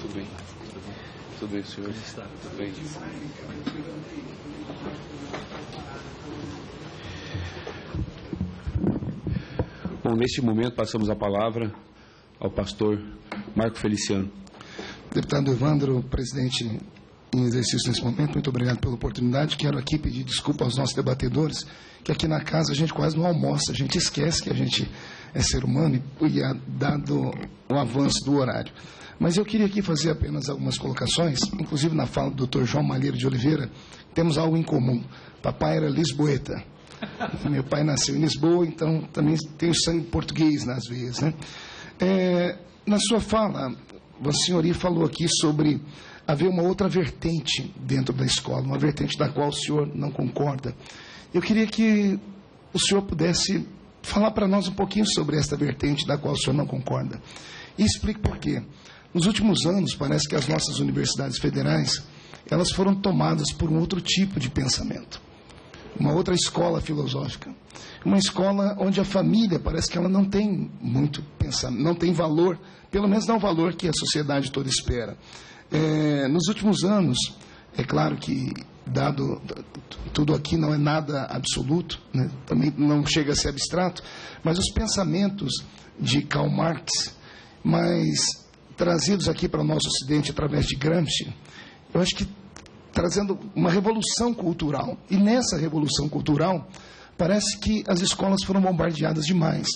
Tudo bem. Tudo bem, senhor? Tudo bem. Bom, neste momento passamos a palavra ao pastor Marco Feliciano. Deputado Evandro, presidente em exercício nesse momento, muito obrigado pela oportunidade. Quero aqui pedir desculpa aos nossos debatedores, que aqui na casa a gente quase não almoça, a gente esquece que a gente é ser humano e dado o avanço do horário. Mas eu queria aqui fazer apenas algumas colocações, inclusive na fala do Dr. João Malheiro de Oliveira, temos algo em comum. Papai era lisboeta. Meu pai nasceu em Lisboa, então também tenho sangue português nas veias, né? Na sua fala, Vossa Senhoria falou aqui sobre haver uma outra vertente dentro da escola, uma vertente da qual o senhor não concorda. Eu queria que o senhor pudesse falar para nós um pouquinho sobre esta vertente da qual o senhor não concorda. E explique por quê. Nos últimos anos, parece que as nossas universidades federais, elas foram tomadas por um outro tipo de pensamento. Uma outra escola filosófica. Uma escola onde a família parece que ela não tem muito pensamento, não tem valor, pelo menos não o valor que a sociedade toda espera. Nos últimos anos, é claro que, dado tudo aqui não é nada absoluto, né? Também não chega a ser abstrato, mas os pensamentos de Karl Marx, mas trazidos aqui para o nosso Ocidente através de Gramsci, eu acho que trazendo uma revolução cultural. E nessa revolução cultural, parece que as escolas foram bombardeadas demais.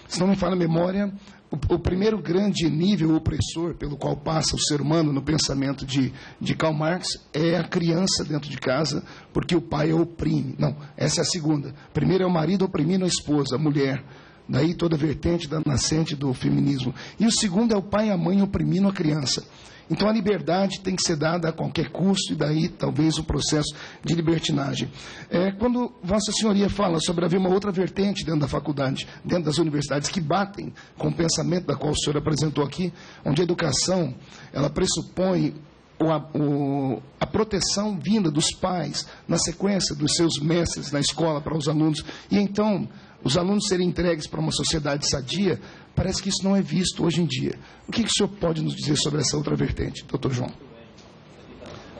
Se não me falha a memória, o primeiro grande nível opressor pelo qual passa o ser humano no pensamento de Karl Marx é a criança dentro de casa, porque o pai a oprime. Não, essa é a segunda. Primeiro é o marido oprimindo a esposa, a mulher. Daí toda a vertente da nascente do feminismo. E o segundo é o pai e a mãe oprimindo a criança. Então a liberdade tem que ser dada a qualquer custo, e daí talvez o processo de libertinagem. Quando Vossa Senhoria fala sobre haver uma outra vertente dentro da faculdade, dentro das universidades, que batem com o pensamento da qual o senhor apresentou aqui, onde a educação ela pressupõe a proteção vinda dos pais, na sequência dos seus mestres na escola para os alunos, e então os alunos serem entregues para uma sociedade sadia, parece que isso não é visto hoje em dia. O que o senhor pode nos dizer sobre essa outra vertente, doutor João?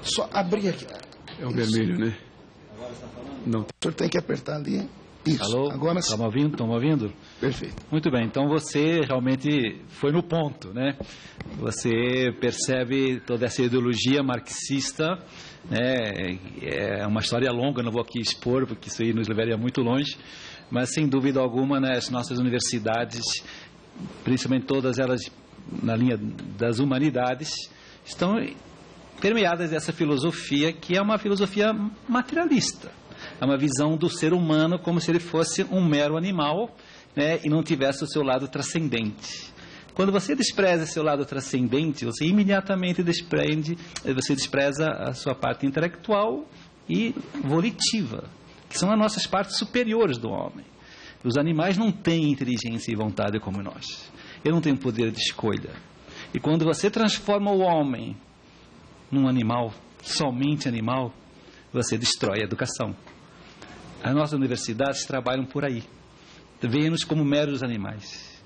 Só abrir aqui. É o vermelho, né? Não. O senhor tem que apertar ali. Isso. Alô? Agora sim. Estão ouvindo? Estão ouvindo? Perfeito. Muito bem. Então você realmente foi no ponto, né? Você percebe toda essa ideologia marxista, né? É uma história longa, não vou aqui expor, porque isso aí nos levaria muito longe. Mas, sem dúvida alguma, né, as nossas universidades, principalmente todas elas na linha das humanidades, estão permeadas dessa filosofia, que é uma filosofia materialista. É uma visão do ser humano como se ele fosse um mero animal, né, e não tivesse o seu lado transcendente. Quando você despreza seu lado transcendente, você imediatamente despreza a sua parte intelectual e volitiva, que são as nossas partes superiores do homem. Os animais não têm inteligência e vontade como nós. Eles não têm poder de escolha. E quando você transforma o homem num animal, somente animal, você destrói a educação. As nossas universidades trabalham por aí. Veem-nos como meros animais.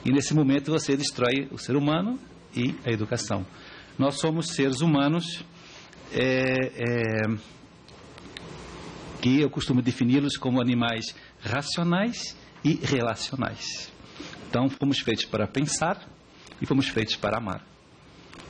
E nesse momento você destrói o ser humano e a educação. Nós somos seres humanos que eu costumo defini-los como animais racionais e relacionais. Então, fomos feitos para pensar e fomos feitos para amar.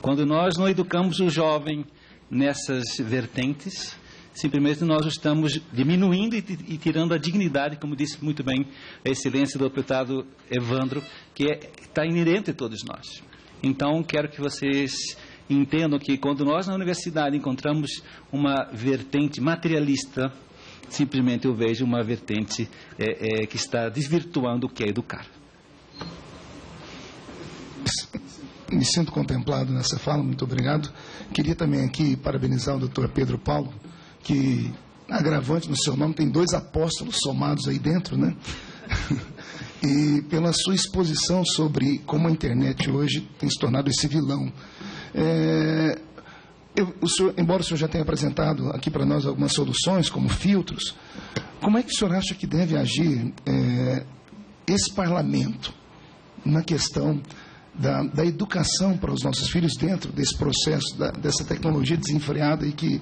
Quando nós não educamos o jovem nessas vertentes, simplesmente nós estamos diminuindo e tirando a dignidade, como disse muito bem a excelência do deputado Evandro, que está inerente a todos nós. Então, quero que vocês entendam que quando nós na universidade encontramos uma vertente materialista, simplesmente eu vejo uma vertente que está desvirtuando o que é educar. Me sinto contemplado nessa fala, muito obrigado. Queria também aqui parabenizar o doutor Pedro Paulo, que, agravante no seu nome, tem 2 apóstolos somados aí dentro, né? E pela sua exposição sobre como a internet hoje tem se tornado esse vilão. Embora o senhor já tenha apresentado aqui para nós algumas soluções, como filtros, como é que o senhor acha que deve agir esse parlamento na questão da educação para os nossos filhos dentro desse processo, dessa tecnologia desenfreada e que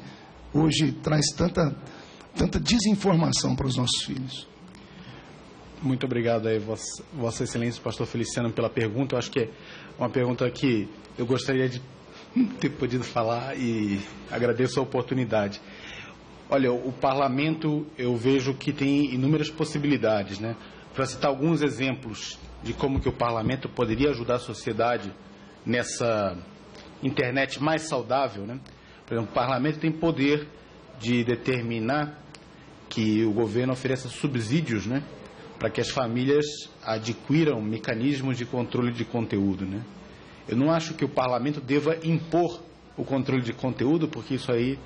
hoje traz tanta desinformação para os nossos filhos. Muito obrigado aí, Vossa Excelência, Pastor Feliciano, pela pergunta. Eu acho que é uma pergunta que eu gostaria de ter podido falar e agradeço a oportunidade. Olha, o parlamento, eu vejo que tem inúmeras possibilidades, né? Para citar alguns exemplos de como que o parlamento poderia ajudar a sociedade nessa internet mais saudável, né? Por exemplo, o parlamento tem poder de determinar que o governo ofereça subsídios, né, para que as famílias adquiram mecanismos de controle de conteúdo, né? Eu não acho que o parlamento deva impor o controle de conteúdo, porque isso aí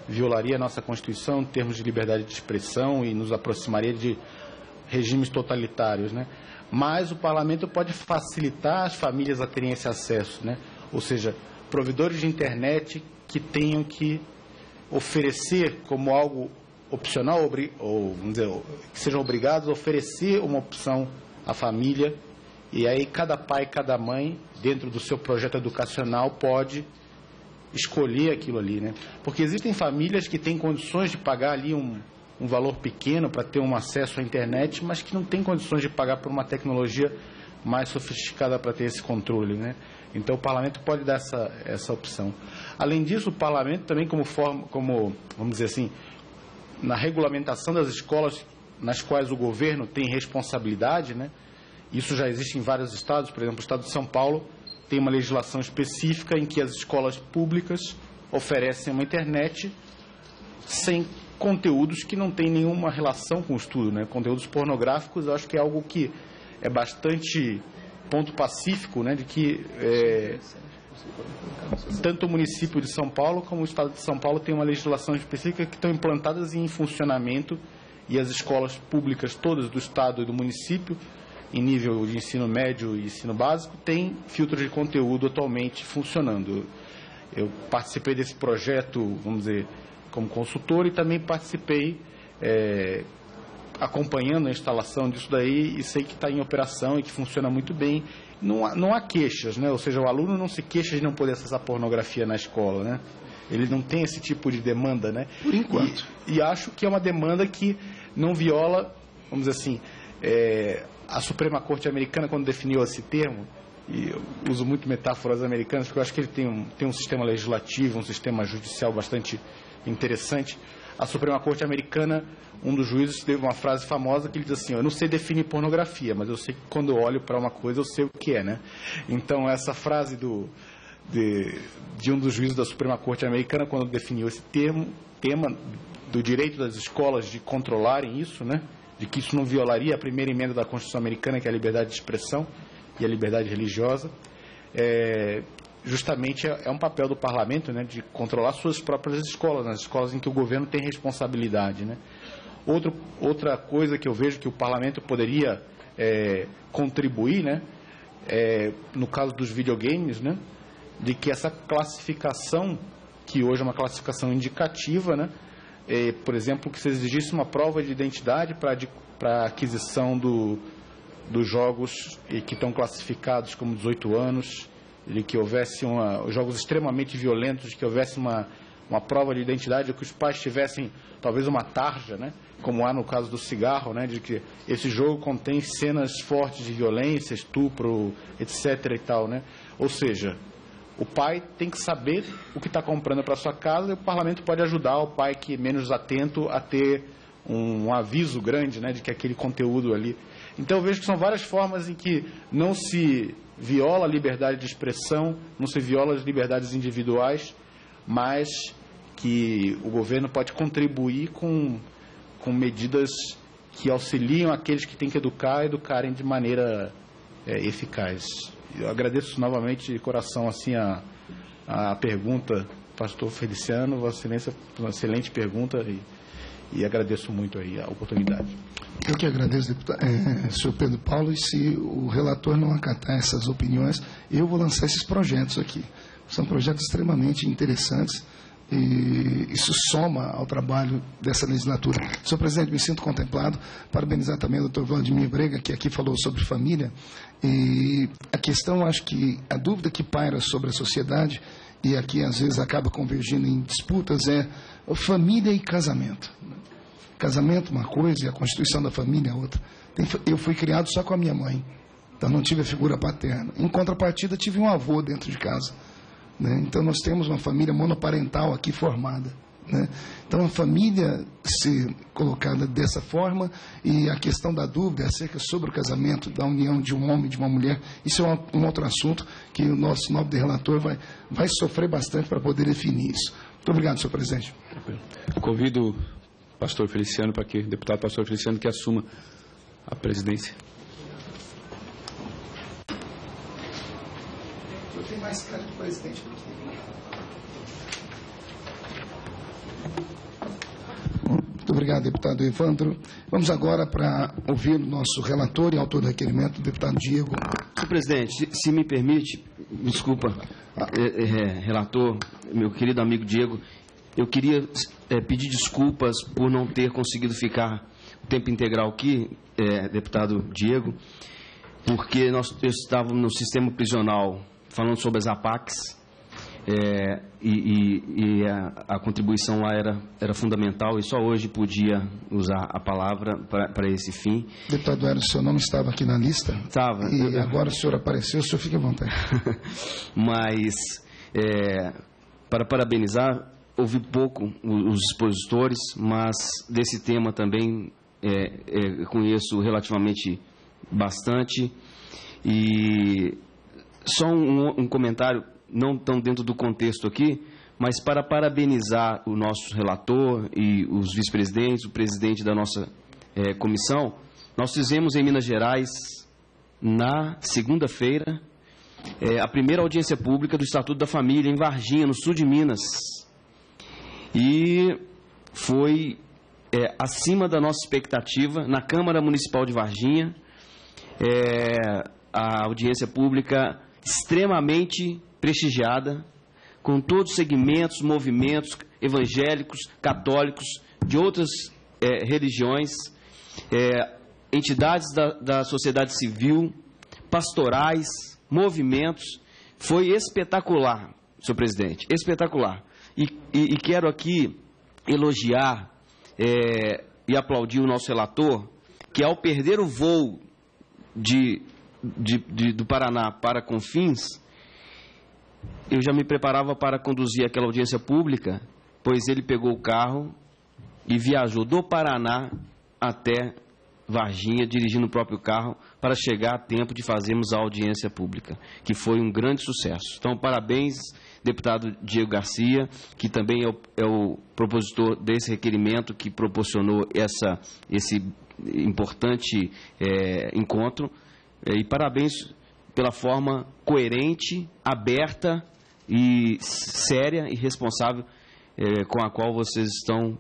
violaria a nossa Constituição em termos de liberdade de expressão e nos aproximaria de regimes totalitários, né? Mas o parlamento pode facilitar as famílias a terem esse acesso, né? Ou seja, provedores de internet que tenham que oferecer como algo opcional, ou vamos dizer, que sejam obrigados a oferecer uma opção à família, e aí cada pai, cada mãe, dentro do seu projeto educacional, pode escolher aquilo ali, né? Porque existem famílias que têm condições de pagar ali um valor pequeno para ter um acesso à internet, mas que não têm condições de pagar por uma tecnologia mais sofisticada para ter esse controle, né? Então o parlamento pode dar essa opção. Além disso, o parlamento também como vamos dizer assim, na regulamentação das escolas nas quais o governo tem responsabilidade, né? Isso já existe em vários estados. Por exemplo, o estado de São Paulo tem uma legislação específica em que as escolas públicas oferecem uma internet sem conteúdos que não têm nenhuma relação com o estudo, né? Conteúdos pornográficos, eu acho que é algo que é bastante ponto pacífico, né? De que tanto o município de São Paulo como o estado de São Paulo tem uma legislação específica que estão implantadas e em funcionamento, e as escolas públicas todas do estado e do município, em nível de ensino médio e ensino básico, têm filtros de conteúdo atualmente funcionando. Eu participei desse projeto, vamos dizer, como consultor, e também participei acompanhando a instalação disso daí, e sei que está em operação e que funciona muito bem. Não há queixas, né? Ou seja, o aluno não se queixa de não poder acessar pornografia na escola, né? Ele não tem esse tipo de demanda, né? Por enquanto. E acho que é uma demanda que não viola, vamos dizer assim, a Suprema Corte Americana, quando definiu esse termo, e eu uso muito metáforas americanas, porque eu acho que ele tem um sistema legislativo, um sistema judicial bastante interessante. A Suprema Corte Americana, um dos juízes teve uma frase famosa que ele diz assim: eu não sei definir pornografia, mas eu sei que quando eu olho para uma coisa eu sei o que é, né? Então essa frase de um dos juízes da Suprema Corte Americana, quando definiu esse tema do direito das escolas de controlarem isso, né? De que isso não violaria a primeira emenda da Constituição Americana, que é a liberdade de expressão e a liberdade religiosa, justamente é um papel do parlamento, né, de controlar suas próprias escolas, nas escolas em que o governo tem responsabilidade, né. Outra coisa que eu vejo que o parlamento poderia contribuir, né, no caso dos videogames, né, de que essa classificação, que hoje é uma classificação indicativa, né, por exemplo, que se exigisse uma prova de identidade para aquisição dos jogos que estão classificados como 18 anos, de que houvesse jogos extremamente violentos, que houvesse uma prova de identidade, que os pais tivessem talvez uma tarja, né, como há no caso do cigarro, né, de que esse jogo contém cenas fortes de violência, estupro, etc. e tal, né? Ou seja, o pai tem que saber o que está comprando para sua casa, e o parlamento pode ajudar o pai que é menos atento a ter um aviso grande, né, de que aquele conteúdo ali. Então eu vejo que são várias formas em que não se viola a liberdade de expressão, não se viola as liberdades individuais, mas que o governo pode contribuir com medidas que auxiliam aqueles que têm que educarem de maneira eficaz. Eu agradeço novamente de coração assim a pergunta, pastor Feliciano, Vossa Excelência, uma excelente pergunta, e agradeço muito aí a oportunidade. Eu que agradeço, senhor Pedro Paulo, e se o relator não acatar essas opiniões, eu vou lançar esses projetos aqui. São projetos extremamente interessantes. E isso soma ao trabalho dessa legislatura. Senhor presidente, me sinto contemplado. Parabenizar também o doutor Vladimir Brega, que aqui falou sobre família. E a questão, acho que a dúvida que paira sobre a sociedade, e aqui às vezes acaba convergindo em disputas, é família e casamento. Casamento uma coisa e a constituição da família é outra. Eu fui criado só com a minha mãe, então não tive a figura paterna. Em contrapartida, tive um avô dentro de casa. Então, nós temos uma família monoparental aqui formada. Então, a família ser colocada dessa forma e a questão da dúvida acerca sobre o casamento, da união de um homem e de uma mulher, isso é um outro assunto que o nosso nobre relator vai sofrer bastante para poder definir isso. Muito obrigado, senhor presidente. Convido o pastor Feliciano para que o deputado pastor Feliciano que assuma a presidência. Eu tenho mais cara de presidente do que... Muito obrigado, deputado Evandro. Vamos agora para ouvir o nosso relator e autor do requerimento, o deputado Diego. Senhor presidente, se me permite, desculpa, relator, meu querido amigo Diego, eu queria pedir desculpas por não ter conseguido ficar o tempo integral aqui, deputado Diego, porque nós estávamos no sistema prisional falando sobre as APACs, e a contribuição lá era fundamental e só hoje podia usar a palavra para esse fim. Deputado Hélio, o seu nome estava aqui na lista? Estava. E agora o senhor apareceu, o senhor fique à vontade. Mas, para parabenizar, ouvi pouco os expositores, mas desse tema também conheço relativamente bastante. E só um comentário, não tão dentro do contexto aqui, mas para parabenizar o nosso relator e os vice-presidentes, o presidente da nossa comissão. Nós fizemos em Minas Gerais, na segunda-feira, a primeira audiência pública do Estatuto da Família, em Varginha, no sul de Minas. E foi acima da nossa expectativa, na Câmara Municipal de Varginha, a audiência pública extremamente prestigiada, com todos os segmentos, movimentos evangélicos, católicos, de outras religiões, entidades da sociedade civil, pastorais, movimentos. Foi espetacular, senhor presidente, espetacular. E quero aqui elogiar e aplaudir o nosso relator, que ao perder o voo do Paraná para Confins, eu já me preparava para conduzir aquela audiência pública, pois ele pegou o carro e viajou do Paraná até Varginha, dirigindo o próprio carro, para chegar a tempo de fazermos a audiência pública, que foi um grande sucesso. Então, parabéns, deputado Diego Garcia, que também é o propositor desse requerimento, que proporcionou esse importante encontro. E parabéns pela forma coerente, aberta e séria e responsável com a qual vocês estão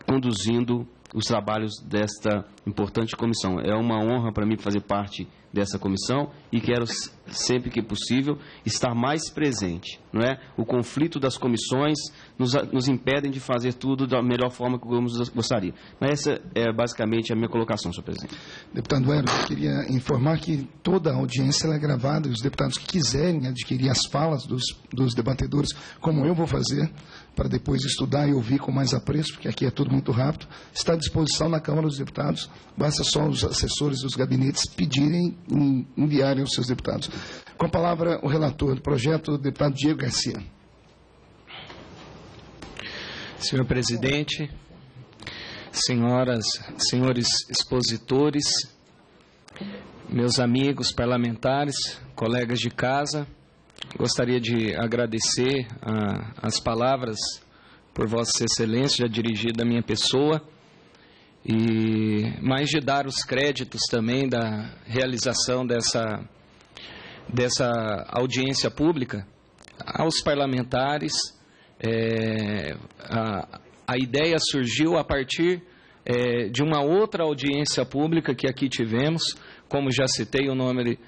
conduzindo os trabalhos desta importante comissão. É uma honra para mim fazer parte dessa comissão e quero, sempre que possível, estar mais presente. Não é? O conflito das comissões nos impedem de fazer tudo da melhor forma que eu gostaria. Mas essa é basicamente a minha colocação, senhor presidente. Deputado Hélio, eu queria informar que toda a audiência é gravada e os deputados que quiserem adquirir as falas dos debatedores, como eu vou fazer, para depois estudar e ouvir com mais apreço, porque aqui é tudo muito rápido, está à disposição na Câmara dos Deputados. Basta só os assessores dos gabinetes pedirem e enviarem aos seus deputados. Com a palavra, o relator do projeto, o deputado Diego Garcia. Senhor presidente, senhores expositores, meus amigos parlamentares, colegas de casa, gostaria de agradecer as palavras por Vossa Excelência, já dirigida à minha pessoa, e mais de dar os créditos também da realização dessa audiência pública aos parlamentares. A ideia surgiu a partir de uma outra audiência pública que aqui tivemos, como já citei o nome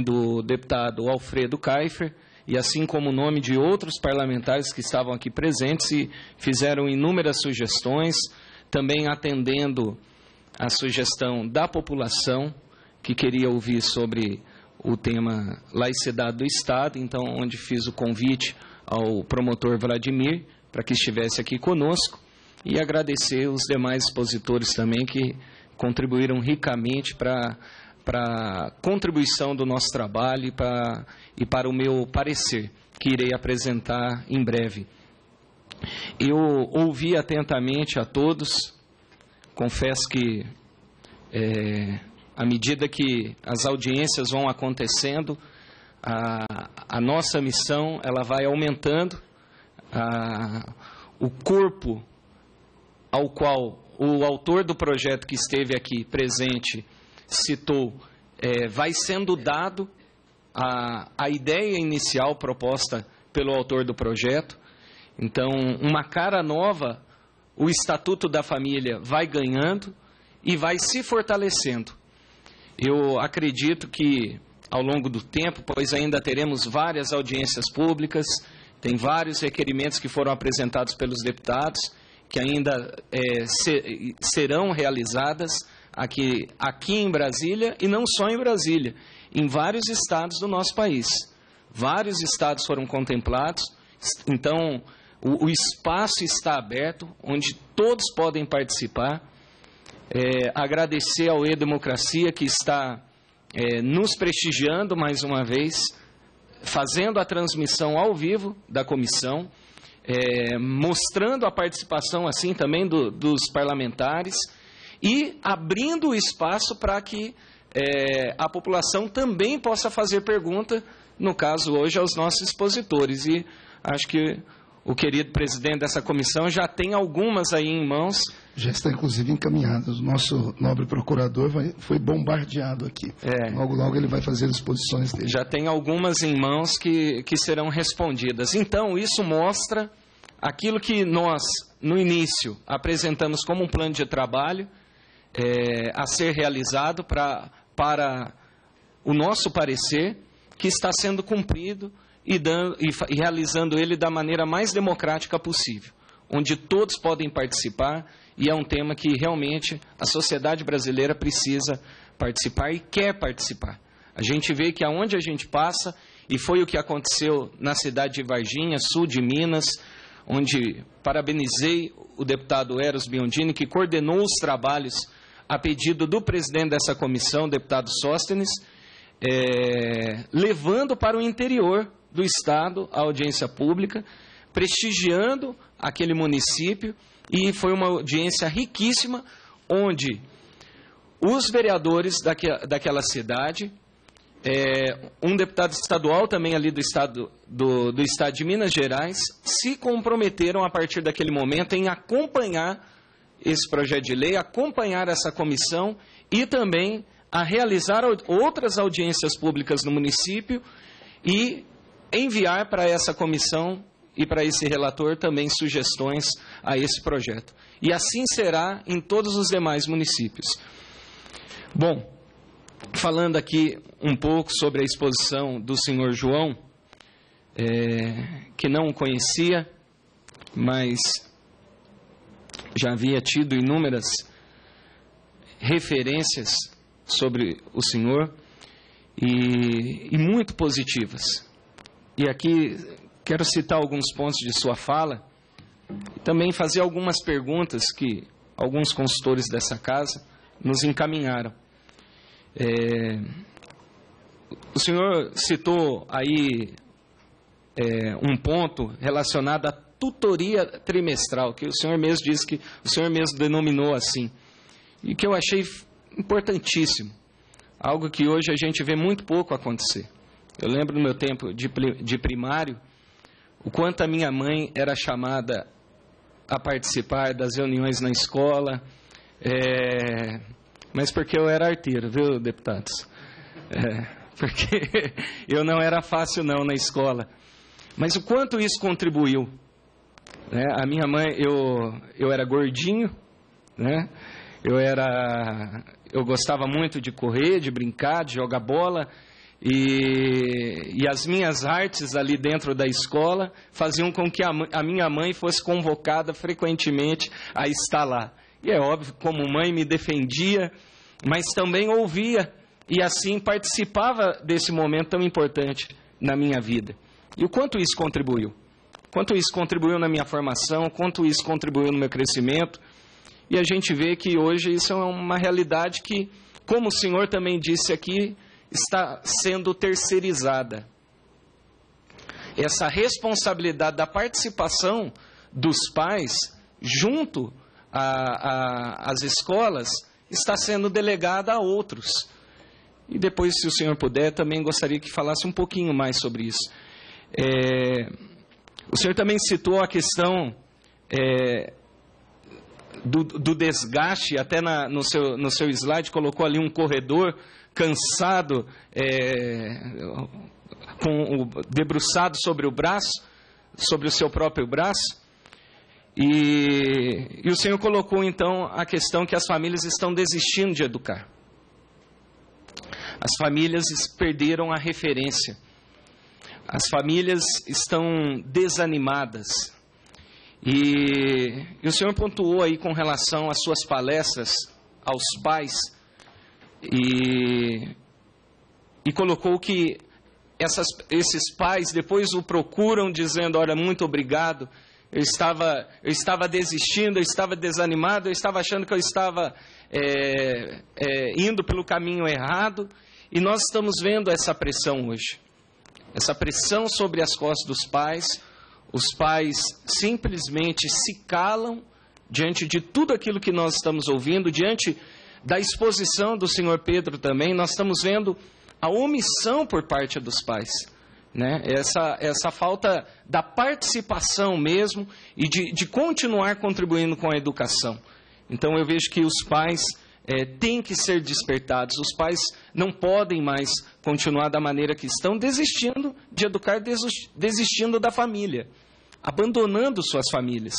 do deputado Alfredo Kaifer, e assim como o nome de outros parlamentares que estavam aqui presentes e fizeram inúmeras sugestões, também atendendo a sugestão da população, que queria ouvir sobre o tema laicidade do Estado, então onde fiz o convite ao promotor Vladimir para que estivesse aqui conosco, e agradecer os demais expositores também que contribuíram ricamente para a contribuição do nosso trabalho e para o meu parecer, que irei apresentar em breve. Eu ouvi atentamente a todos, confesso que à medida que as audiências vão acontecendo, a nossa missão ela vai aumentando, o corpo ao qual o autor do projeto que esteve aqui presente citou, vai sendo dado a ideia inicial proposta pelo autor do projeto. Então, uma cara nova, o Estatuto da Família vai ganhando e vai se fortalecendo. Eu acredito que, ao longo do tempo, pois ainda teremos várias audiências públicas, tem vários requerimentos que foram apresentados pelos deputados, que ainda serão realizadas aqui em Brasília, e não só em Brasília, em vários estados do nosso país. Vários estados foram contemplados, então o espaço está aberto, onde todos podem participar. Agradecer ao E-Democracia, que está nos prestigiando mais uma vez, fazendo a transmissão ao vivo da comissão, mostrando a participação assim também dos parlamentares e abrindo o espaço para que a população também possa fazer pergunta, no caso hoje aos nossos expositores. E acho que o querido presidente dessa comissão já tem algumas aí em mãos. Já está, inclusive, encaminhado. O nosso nobre procurador foi bombardeado aqui. Logo, logo ele vai fazer as exposições dele. Já tem algumas em mãos que serão respondidas. Então, isso mostra aquilo que nós, no início, apresentamos como um plano de trabalho a ser realizado para o nosso parecer, que está sendo cumprido e realizando ele da maneira mais democrática possível, onde todos podem participar, e é um tema que realmente a sociedade brasileira precisa participar e quer participar. A gente vê que aonde a gente passa, e foi o que aconteceu na cidade de Varginha, sul de Minas, onde parabenizei o deputado Eros Biondini, que coordenou os trabalhos a pedido do presidente dessa comissão, o deputado Sóstenes, levando para o interior do Estado a audiência pública, prestigiando aquele município, e foi uma audiência riquíssima, onde os vereadores daquela cidade, um deputado estadual também ali do estado de Minas Gerais, se comprometeram a partir daquele momento em acompanhar esse projeto de lei, acompanhar essa comissão e também a realizar outras audiências públicas no município e enviar para essa comissão e para esse relator também sugestões a esse projeto. E assim será em todos os demais municípios. Bom, falando aqui um pouco sobre a exposição do senhor João, que não o conhecia, mas já havia tido inúmeras referências sobre o senhor e muito positivas. E aqui quero citar alguns pontos de sua fala e também fazer algumas perguntas que alguns consultores dessa casa nos encaminharam. O senhor citou aí um ponto relacionado à tutoria trimestral, que o senhor mesmo disse que o senhor mesmo denominou assim, e que eu achei importantíssimo, algo que hoje a gente vê muito pouco acontecer. Eu lembro no meu tempo de primário, o quanto a minha mãe era chamada a participar das reuniões na escola, mas porque eu era arteiro, viu, deputados? Porque eu não era fácil não na escola. Mas o quanto isso contribuiu, né? A minha mãe, eu era gordinho, né? Eu gostava muito de correr, de brincar, de jogar bola, E as minhas artes ali dentro da escola faziam com que a minha mãe fosse convocada frequentemente a estar lá. E é óbvio, como mãe me defendia, mas também ouvia e assim participava desse momento tão importante na minha vida. E o quanto isso contribuiu? Quanto isso contribuiu na minha formação, quanto isso contribuiu no meu crescimento. E a gente vê que hoje isso é uma realidade que, como o senhor também disse aqui, está sendo terceirizada. Essa responsabilidade da participação dos pais junto às escolas está sendo delegada a outros. E depois, se o senhor puder, também gostaria que falasse um pouquinho mais sobre isso. O senhor também citou a questão do desgaste, até no seu slide colocou ali um corredor cansado, debruçado sobre o braço, sobre o seu próprio braço. E o senhor colocou então a questão que as famílias estão desistindo de educar. As famílias perderam a referência. As famílias estão desanimadas. E o senhor pontuou aí com relação às suas palestras aos pais e colocou que esses pais depois o procuram dizendo: olha, muito obrigado, eu estava desistindo, eu estava desanimado, eu estava achando que eu estava indo pelo caminho errado. E nós estamos vendo essa pressão hoje, essa pressão sobre as costas dos pais. Os pais simplesmente se calam diante de tudo aquilo que nós estamos ouvindo, diante da exposição do senhor Pedro também. Nós estamos vendo a omissão por parte dos pais, né? Essa falta da participação mesmo e de continuar contribuindo com a educação. Então eu vejo que os pais têm que ser despertados. Os pais não podem mais continuar da maneira que estão, desistindo de educar, desistindo da família, abandonando suas famílias.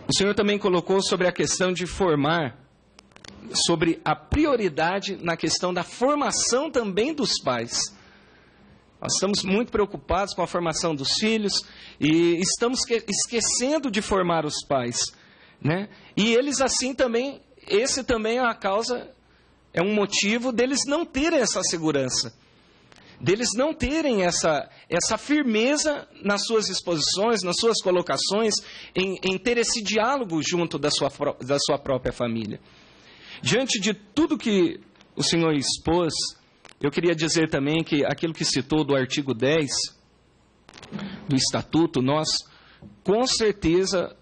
O senhor também colocou sobre a questão de formar, sobre a prioridade na questão da formação também dos pais. Nós estamos muito preocupados com a formação dos filhos e estamos esquecendo de formar os pais, né? E eles assim também, esse também é a causa, é um motivo deles não terem essa segurança, deles não terem essa firmeza nas suas exposições, nas suas colocações, em ter esse diálogo junto da sua própria família. Diante de tudo que o senhor expôs, eu queria dizer também que aquilo que citou do artigo 10 do Estatuto, nós com certeza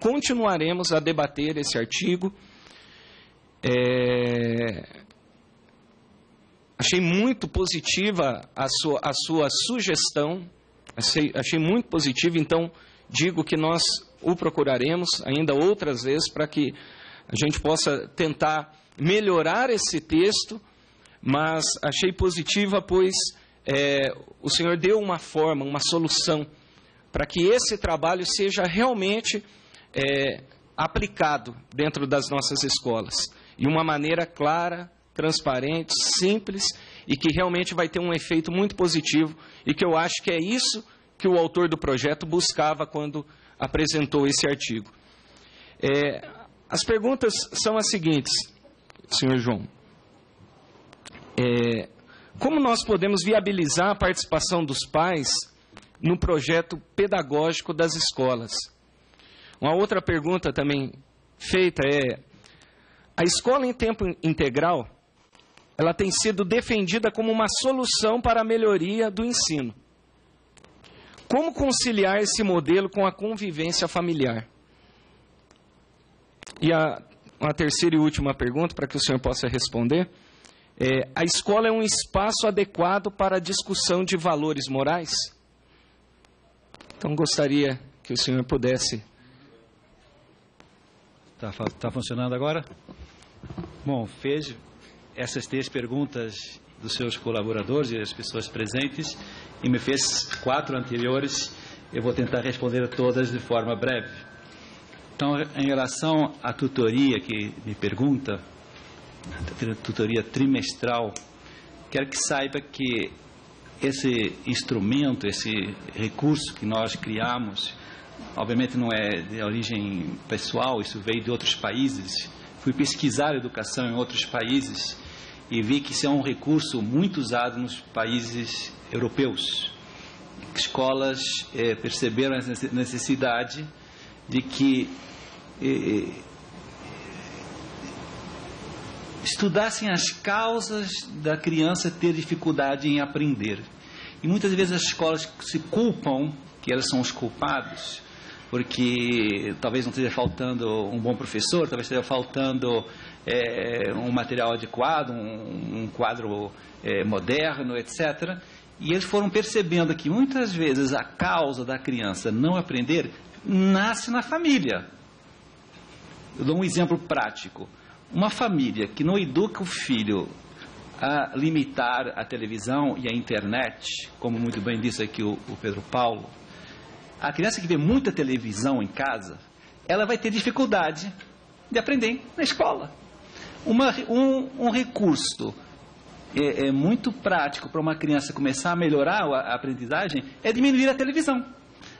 continuaremos a debater esse artigo. Achei muito positiva a sua sugestão, achei muito positiva, então digo que nós o procuraremos ainda outras vezes para que a gente possa tentar melhorar esse texto. Mas achei positiva, pois o senhor deu uma forma, uma solução, para que esse trabalho seja realmente aplicado dentro das nossas escolas. E uma maneira clara, transparente, simples, e que realmente vai ter um efeito muito positivo, e que eu acho que é isso que o autor do projeto buscava quando apresentou esse artigo. As perguntas são as seguintes, senhor João. Como nós podemos viabilizar a participação dos pais no projeto pedagógico das escolas? Uma outra pergunta também feita a escola em tempo integral, ela tem sido defendida como uma solução para a melhoria do ensino. Como conciliar esse modelo com a convivência familiar? E uma terceira e última pergunta, para que o senhor possa responder. A escola é um espaço adequado para a discussão de valores morais? Então, gostaria que o senhor pudesse... Tá funcionando agora? Bom, fez essas 3 perguntas dos seus colaboradores e das pessoas presentes e me fez 4 anteriores. Eu vou tentar responder a todas de forma breve. Então, em relação à tutoria que me pergunta, tutoria trimestral, quero que saiba que esse instrumento, esse recurso que nós criamos, obviamente não é de origem pessoal, isso veio de outros países. Fui pesquisar educação em outros países e vi que isso é um recurso muito usado nos países europeus. Escolas perceberam a necessidade de que estudassem as causas da criança ter dificuldade em aprender. E muitas vezes as escolas se culpam, que elas são os culpados, porque talvez não esteja faltando um bom professor, talvez esteja faltando um material adequado, um quadro moderno, etc. E eles foram percebendo que muitas vezes a causa da criança não aprender nasce na família. Eu dou um exemplo prático. Uma família que não educa o filho a limitar a televisão e a internet, como muito bem disse aqui o Pedro Paulo, a criança que vê muita televisão em casa, ela vai ter dificuldade de aprender na escola. Um recurso muito prático para uma criança começar a melhorar a aprendizagem é diminuir a televisão.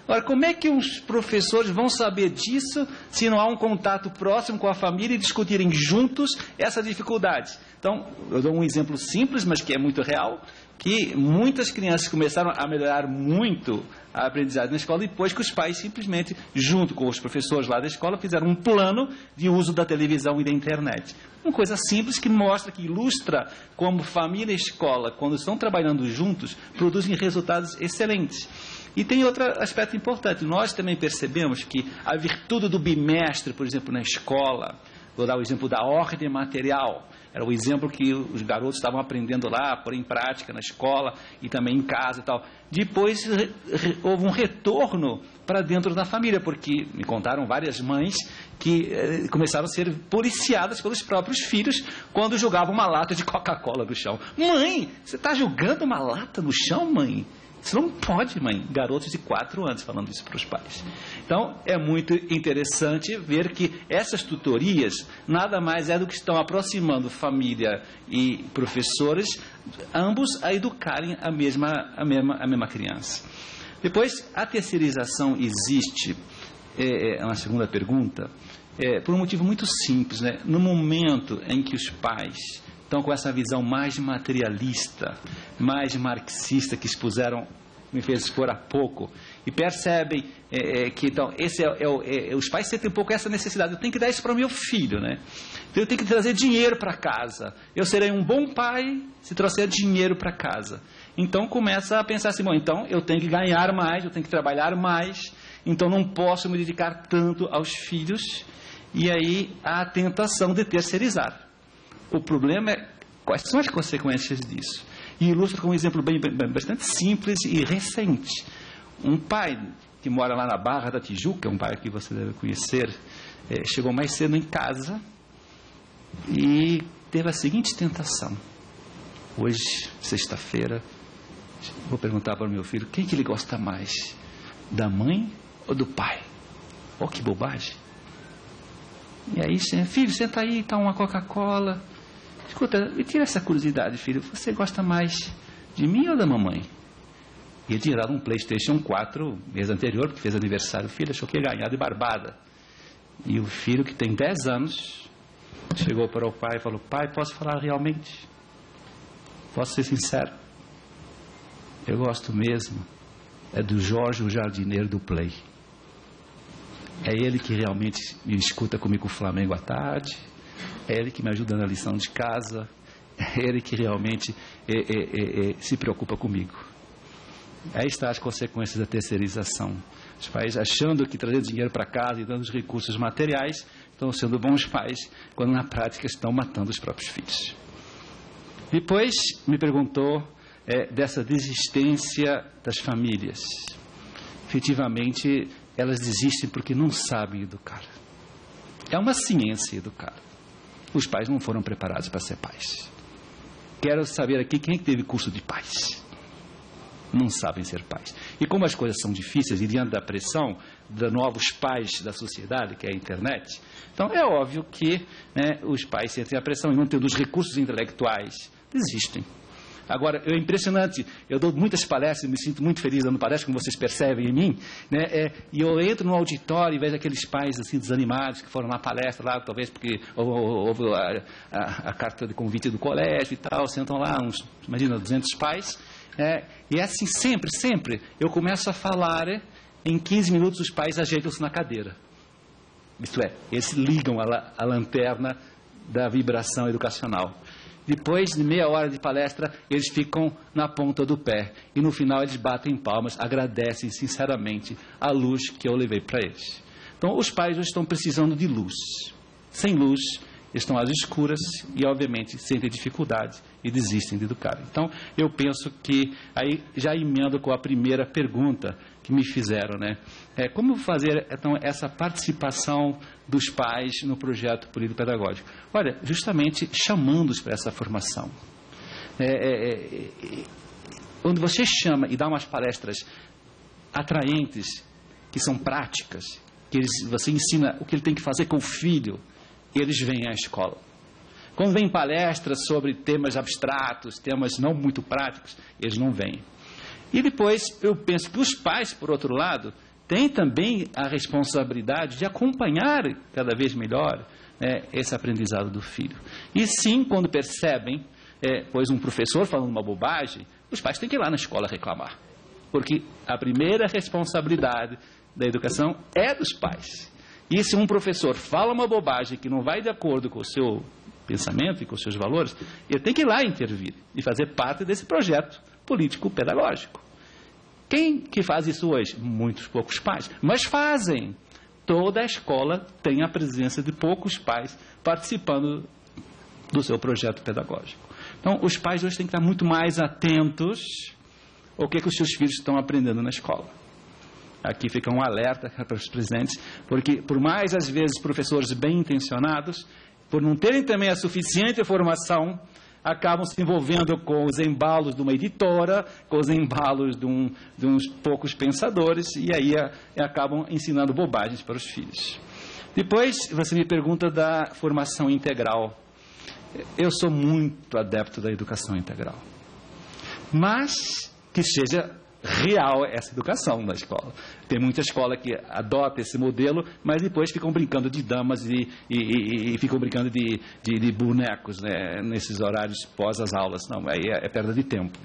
Agora, como é que os professores vão saber disso se não há um contato próximo com a família e discutirem juntos essa dificuldade? Então, eu dou um exemplo simples, mas que é muito real, que muitas crianças começaram a melhorar muito a aprendizagem na escola depois que os pais simplesmente, junto com os professores lá da escola, fizeram um plano de uso da televisão e da internet. Uma coisa simples que mostra, que ilustra como família e escola, quando estão trabalhando juntos, produzem resultados excelentes. E tem outro aspecto importante. Nós também percebemos que a virtude do bimestre, por exemplo, na escola, vou dar o exemplo da ordem material, era o exemplo que os garotos estavam aprendendo lá, pôr em prática na escola e também em casa e tal. Depois houve um retorno para dentro da família, porque me contaram várias mães que começaram a ser policiadas pelos próprios filhos quando jogavam uma lata de Coca-Cola no chão. Mãe, você está jogando uma lata no chão, mãe? Isso não pode, mãe. Garotos de 4 anos falando isso para os pais. Então, é muito interessante ver que essas tutorias nada mais é do que estão aproximando família e professores, ambos a educarem a mesma criança. Depois, a terceirização existe, uma segunda pergunta, por um motivo muito simples, né? No momento em que os pais estão com essa visão mais materialista, mais marxista que expuseram, me fez expor há pouco, e percebem que então esse os pais sentem um pouco essa necessidade. Eu tenho que dar isso para o meu filho, né? Então eu tenho que trazer dinheiro para casa. Eu serei um bom pai se trouxer dinheiro para casa. Então começa a pensar assim, bom, então eu tenho que ganhar mais, eu tenho que trabalhar mais, então não posso me dedicar tanto aos filhos, e aí há a tentação de terceirizar. O problema é quais são as consequências disso. E ilustro com um exemplo bastante simples e recente. Um pai que mora lá na Barra da Tijuca, um pai que você deve conhecer, chegou mais cedo em casa e teve a seguinte tentação. Hoje, sexta-feira, vou perguntar para o meu filho, quem que ele gosta mais? Da mãe ou do pai? Oh, que bobagem. E aí, filho, senta aí, tá uma Coca-Cola. Escuta, me tira essa curiosidade, filho. Você gosta mais de mim ou da mamãe? E ele tinha dado um PlayStation 4 mês anterior, porque fez aniversário. O filho achou que ia ganhar de barbada. E o filho, que tem 10 anos, chegou para o pai e falou, pai, posso falar realmente? Posso ser sincero? Eu gosto mesmo do Jorge, o jardineiro do Play. É ele que realmente me escuta comigo o Flamengo à tarde. É ele que me ajuda na lição de casa. É ele que realmente se preocupa comigo. Aí estão as consequências da terceirização. Os pais achando que trazendo dinheiro para casa e dando os recursos materiais estão sendo bons pais, quando na prática estão matando os próprios filhos. Depois me perguntou dessa desistência das famílias. Efetivamente, elas desistem porque não sabem educar. É uma ciência educar. Os pais não foram preparados para ser pais. Quero saber aqui quem teve curso de pais. não sabem ser pais. E como as coisas são difíceis e diante da pressão de novos pais da sociedade, que é a internet, então é óbvio que, né, os pais sentem a pressão e não tendo os recursos intelectuais, desistem. Agora, é impressionante, eu dou muitas palestras, me sinto muito feliz dando palestras, como vocês percebem em mim, né? E eu entro no auditório e vejo aqueles pais assim desanimados que foram na palestra lá, talvez porque houve a carta de convite do colégio e tal, sentam lá, imagina, 200 pais, e é assim, sempre, eu começo a falar, em 15 minutos os pais ajeitam-se na cadeira. Isto é, eles ligam a lanterna da vibração educacional. Depois de meia hora de palestra, eles ficam na ponta do pé. E no final eles batem palmas, agradecem sinceramente a luz que eu levei para eles. Então, os pais hoje estão precisando de luz. Sem luz, eles estão às escuras e, obviamente, sentem dificuldade e desistem de educar. Então, eu penso que, aí já emendo com a primeira pergunta que me fizeram, né? Como fazer, então, essa participação dos pais no projeto político-pedagógico? Olha, justamente chamando-os para essa formação. Onde você chama e dá umas palestras atraentes, que são práticas, que você ensina o que ele tem que fazer com o filho, eles vêm à escola. Quando vem palestras sobre temas abstratos, temas não muito práticos, eles não vêm. E depois, eu penso que os pais, por outro lado, têm também a responsabilidade de acompanhar cada vez melhor, esse aprendizado do filho. E sim, quando percebem, pois um professor falando uma bobagem, os pais têm que ir lá na escola reclamar. Porque a primeira responsabilidade da educação é dos pais. E se um professor fala uma bobagem que não vai de acordo com o seu pensamento e com os seus valores, ele tem que ir lá intervir e fazer parte desse projeto político-pedagógico. Quem que faz isso hoje? Muitos poucos pais. Mas fazem. Toda a escola tem a presença de poucos pais participando do seu projeto pedagógico. Então, os pais hoje têm que estar muito mais atentos ao que os seus filhos estão aprendendo na escola. Aqui fica um alerta para os presidentes, porque por mais, às vezes, professores bem intencionados, por não terem também a suficiente formação, acabam se envolvendo com os embalos de uma editora, com os embalos de uns poucos pensadores, e aí acabam ensinando bobagens para os filhos. Depois, você me pergunta da formação integral. Eu sou muito adepto da educação integral. Mas que seja real essa educação na escola. Tem muita escola que adota esse modelo, mas depois ficam brincando de damas e ficam brincando de bonecos, né, nesses horários pós as aulas. Não, aí é perda de tempo.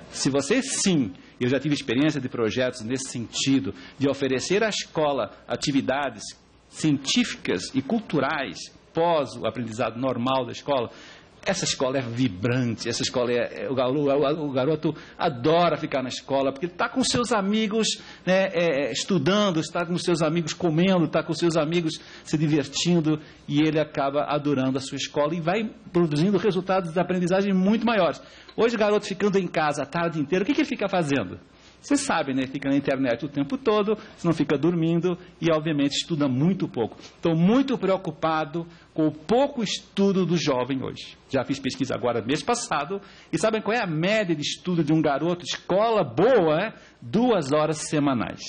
Se você, sim, eu já tive experiência de projetos nesse sentido, de oferecer à escola atividades científicas e culturais pós o aprendizado normal da escola, essa escola é vibrante, essa escola o garoto adora ficar na escola, porque ele está com seus amigos, né, estudando, está com seus amigos comendo, está com seus amigos se divertindo, e ele acaba adorando a sua escola e vai produzindo resultados de aprendizagem muito maiores. Hoje o garoto ficando em casa a tarde inteira, o que ele fica fazendo? Você sabe, né? Fica na internet o tempo todo, não fica dormindo e, obviamente, estuda muito pouco. Estou muito preocupado com o pouco estudo do jovem hoje. Já fiz pesquisa agora, mês passado, e sabem qual é a média de estudo de um garoto, escola boa, 2 horas semanais.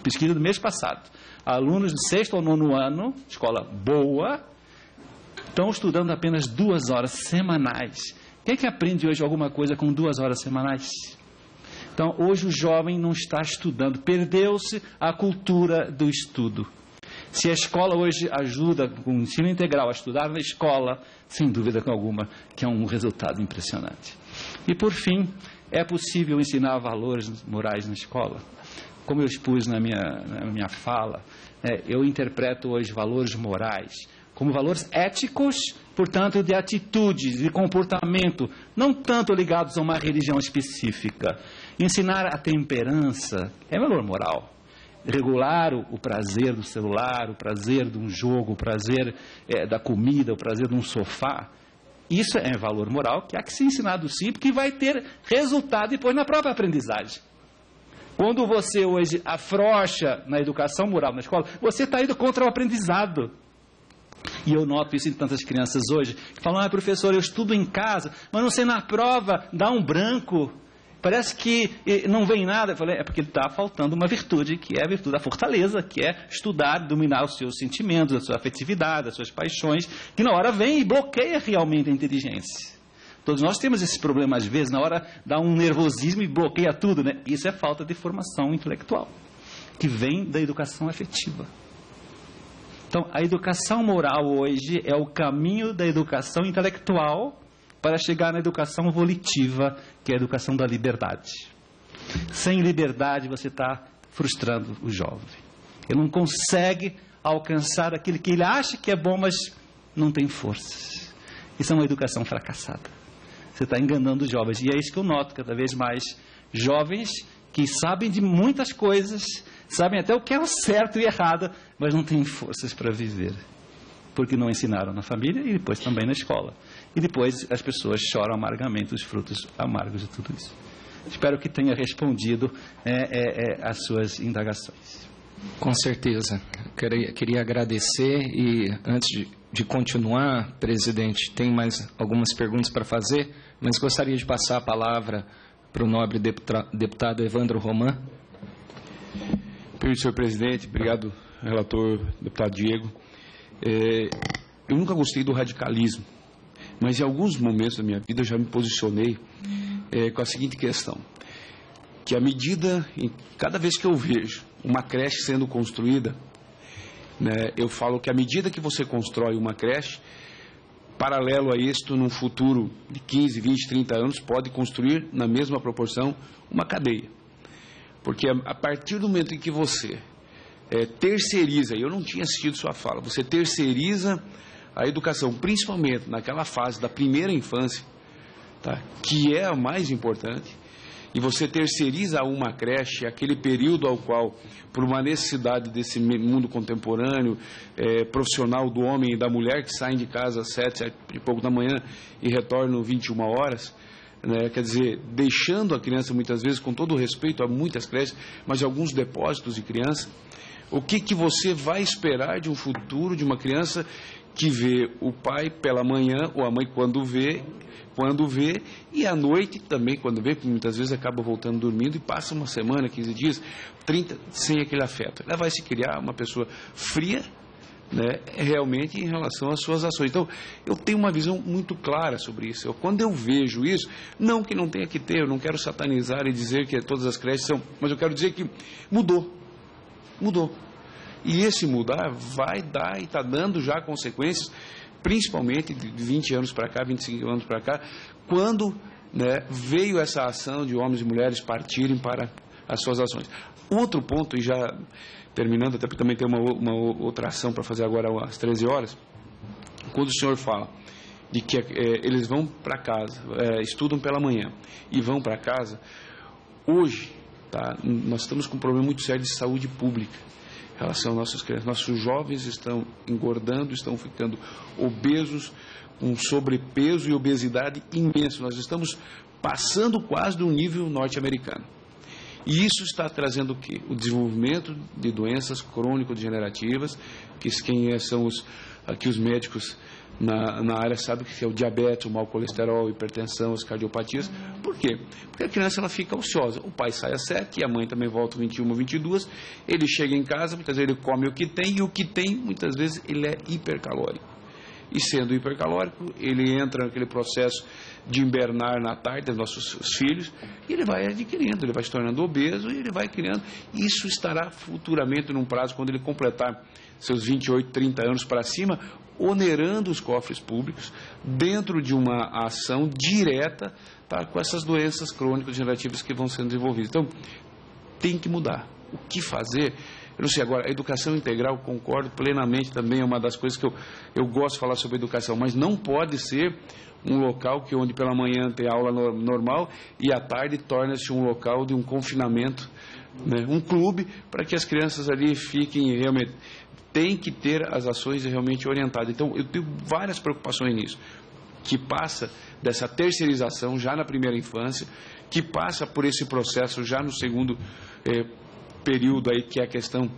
Pesquisa do mês passado. Alunos do 6º ou 9º ano, escola boa, estão estudando apenas 2 horas semanais. Quem é que aprende hoje alguma coisa com 2 horas semanais? Então, hoje o jovem não está estudando, perdeu-se a cultura do estudo. Se a escola hoje ajuda com o ensino integral a estudar na escola, sem dúvida alguma, que é um resultado impressionante. E, por fim, é possível ensinar valores morais na escola? Como eu expus na minha fala, eu interpreto hoje valores morais como valores éticos, portanto, de atitudes, de comportamento, não tanto ligados a uma religião específica. Ensinar a temperança é valor moral. Regular o prazer do celular, o prazer de um jogo, o prazer da comida, o prazer de um sofá, isso é valor moral que há que ser ensinado sim, porque vai ter resultado depois na própria aprendizagem. Quando você hoje afrouxa na educação moral na escola, você está indo contra o aprendizado. E eu noto isso em tantas crianças hoje, que falam, professor, eu estudo em casa, mas não sei na prova, dá um branco. parece que não vem nada. Eu falei, é porque está faltando uma virtude, que é a virtude da fortaleza, que é estudar, dominar os seus sentimentos, a sua afetividade, as suas paixões, que na hora vem e bloqueia realmente a inteligência. Todos nós temos esse problema, às vezes, na hora dá um nervosismo e bloqueia tudo, né? Isso é falta de formação intelectual, que vem da educação afetiva. Então, a educação moral hoje é o caminho da educação intelectual para chegar na educação volitiva, que é a educação da liberdade. Sem liberdade, você está frustrando o jovem. Ele não consegue alcançar aquilo que ele acha que é bom, mas não tem forças. Isso é uma educação fracassada. Você está enganando os jovens. E é isso que eu noto cada vez mais. Jovens que sabem de muitas coisas, sabem até o que é o certo e errado, mas não têm forças para viver. Porque não ensinaram na família e depois também na escola. E depois as pessoas choram amargamente os frutos amargos de tudo isso. Espero que tenha respondido às suas indagações. Com certeza. Queria agradecer e antes de continuar, presidente, tem mais algumas perguntas para fazer, mas gostaria de passar a palavra para o nobre deputado Evandro Roman. Senhor presidente, obrigado, relator, deputado Diego. Eu nunca gostei do radicalismo, mas em alguns momentos da minha vida eu já me posicionei com a seguinte questão, que à medida, cada vez que eu vejo uma creche sendo construída, né, eu falo que à medida que você constrói uma creche, paralelo a isto, num futuro de 15, 20, 30 anos, pode construir na mesma proporção uma cadeia. Porque a partir do momento em que você terceiriza, e eu não tinha assistido sua fala, você terceiriza a educação, principalmente naquela fase da primeira infância, tá, que é a mais importante, e você terceiriza a uma creche, aquele período ao qual, por uma necessidade desse mundo contemporâneo, profissional do homem e da mulher, que saem de casa às 7 e pouco da manhã e retornam 21 horas, né, quer dizer, deixando a criança muitas vezes, com todo o respeito a muitas creches, mas alguns depósitos de criança, o que você vai esperar de um futuro de uma criança que vê o pai pela manhã, ou a mãe quando vê, e à noite também quando vê, porque muitas vezes acaba voltando dormindo e passa uma semana, 15 dias, 30, sem aquele afeto. Ela vai se criar uma pessoa fria, né, realmente em relação às suas ações. Então, eu tenho uma visão muito clara sobre isso. Quando eu vejo isso, não que não tenha que ter, eu não quero satanizar e dizer que todas as creches são, mas eu quero dizer que mudou. E esse mudar vai dar e está dando já consequências, principalmente de 20 anos para cá, 25 anos para cá, quando, né, veio essa ação de homens e mulheres partirem para as suas ações. Outro ponto, e já terminando, até porque também tem uma outra ação para fazer agora às 13 horas, quando o senhor fala de que eles vão para casa, estudam pela manhã e vão para casa, hoje, tá, nós estamos com um problema muito sério de saúde pública em relação às nossas crianças. Nossos jovens estão engordando, estão ficando obesos, com sobrepeso e obesidade imenso. Nós estamos passando quase do nível norte-americano. E isso está trazendo o quê? O desenvolvimento de doenças crônico-degenerativas, que quem são os médicos na área sabem que é o diabetes, o mau colesterol, hipertensão, as cardiopatias. Por quê? Porque a criança ela fica ociosa. O pai sai às 7 e a mãe também volta 21, 22. Ele chega em casa, muitas vezes ele come o que tem, e o que tem, muitas vezes, ele é hipercalórico. E sendo hipercalórico, ele entra naquele processo de invernar na tarde dos nossos filhos, e ele vai adquirindo, ele vai se tornando obeso, e ele vai criando. Isso estará futuramente, num prazo, quando ele completar seus 28, 30 anos para cima, onerando os cofres públicos dentro de uma ação direta, tá, com essas doenças crônico-degenerativas que vão sendo desenvolvidas. Então, tem que mudar. O que fazer? Eu não sei, agora, a educação integral, concordo plenamente, também é uma das coisas que eu gosto de falar sobre educação, mas não pode ser um local onde pela manhã tem aula normal e à tarde torna-se um local de um confinamento, né, um clube, para que as crianças ali fiquem realmente... Tem que ter as ações realmente orientadas. Então, eu tenho várias preocupações nisso, que passa dessa terceirização já na primeira infância, que passa por esse processo já no segundo período, aí, que é a questão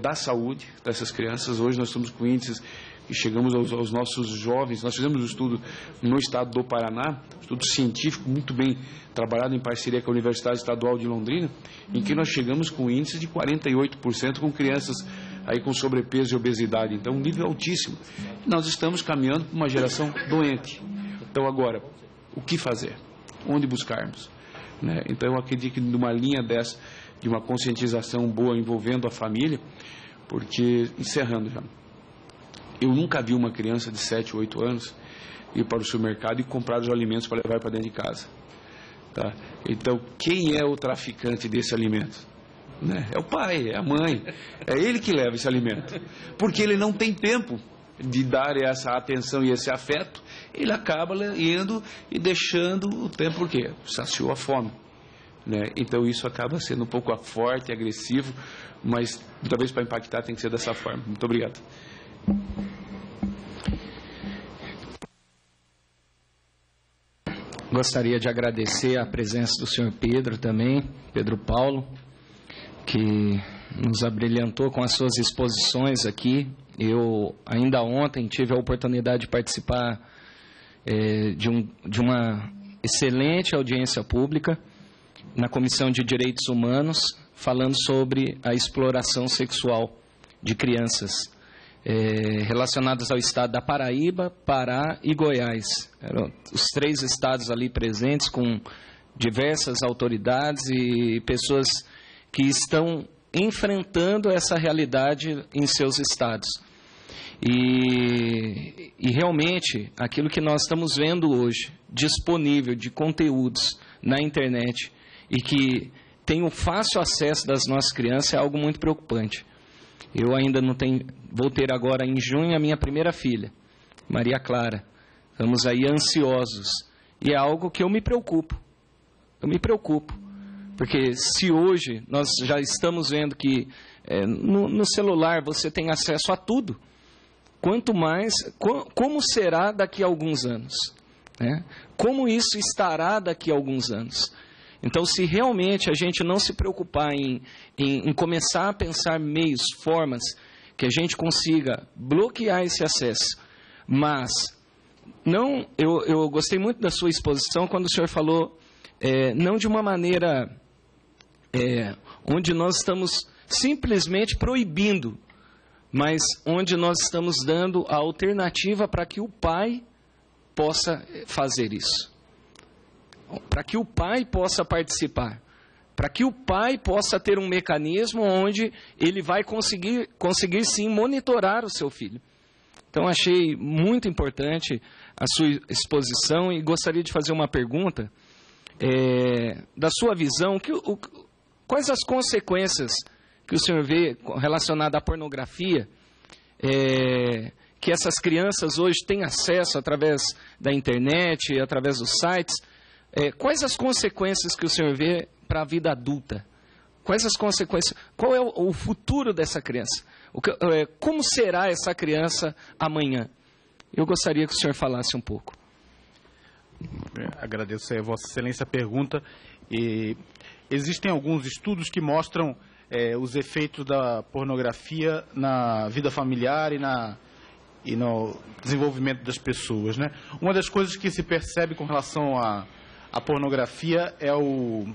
da saúde dessas crianças. Hoje nós estamos com índices que chegamos aos nossos jovens. Nós fizemos um estudo no estado do Paraná, um estudo científico muito bem trabalhado em parceria com a Universidade Estadual de Londrina, em que nós chegamos com índice de 48% com crianças aí com sobrepeso e obesidade. Então, um nível altíssimo. Nós estamos caminhando para uma geração doente. Então, agora, o que fazer? Onde buscarmos? Né? Então, eu acredito que numa linha dessa, de uma conscientização boa envolvendo a família, porque, encerrando já, eu nunca vi uma criança de 7, 8 anos ir para o supermercado e comprar os alimentos para levar para dentro de casa. Tá? Então, quem é o traficante desse alimento? Né? É o pai, é a mãe, é ele que leva esse alimento, porque ele não tem tempo de dar essa atenção e esse afeto, ele acaba indo e deixando o tempo, porque saciou a fome, né? Então isso acaba sendo um pouco forte, agressivo, mas talvez para impactar tem que ser dessa forma. Muito obrigado. Gostaria de agradecer a presença do senhor Pedro também, Pedro Paulo, que nos abrilhantou com as suas exposições aqui. Eu, ainda ontem, tive a oportunidade de participar de uma excelente audiência pública na Comissão de Direitos Humanos, falando sobre a exploração sexual de crianças relacionadas ao estado da Paraíba, Pará e Goiás. Eram os 3 estados ali presentes, com diversas autoridades e pessoas que estão enfrentando essa realidade em seus estados. E realmente, aquilo que nós estamos vendo hoje, disponível de conteúdos na internet e que tem o fácil acesso das nossas crianças, é algo muito preocupante. Eu ainda não tenho, vou ter agora em junho a minha primeira filha, Maria Clara. Estamos aí ansiosos e é algo que eu me preocupo. Porque se hoje nós já estamos vendo que no celular você tem acesso a tudo, quanto mais, como será daqui a alguns anos? Né? Como isso estará daqui a alguns anos? Então, se realmente a gente não se preocupar em começar a pensar meios, formas, que a gente consiga bloquear esse acesso, mas não, eu gostei muito da sua exposição quando o senhor falou, não de uma maneira onde nós estamos simplesmente proibindo, mas onde nós estamos dando a alternativa para que o pai possa fazer isso. Para que o pai possa participar. Para que o pai possa ter um mecanismo onde ele vai conseguir sim monitorar o seu filho. Então, achei muito importante a sua exposição e gostaria de fazer uma pergunta. Da sua visão, quais as consequências que o senhor vê relacionadas à pornografia, que essas crianças hoje têm acesso através da internet, através dos sites? Quais as consequências que o senhor vê para a vida adulta? Quais as consequências? Qual é o futuro dessa criança? Como será essa criança amanhã? Eu gostaria que o senhor falasse um pouco. Agradeço a Vossa Excelência a pergunta. Existem alguns estudos que mostram os efeitos da pornografia na vida familiar e no desenvolvimento das pessoas, né? Uma das coisas que se percebe com relação à pornografia é eu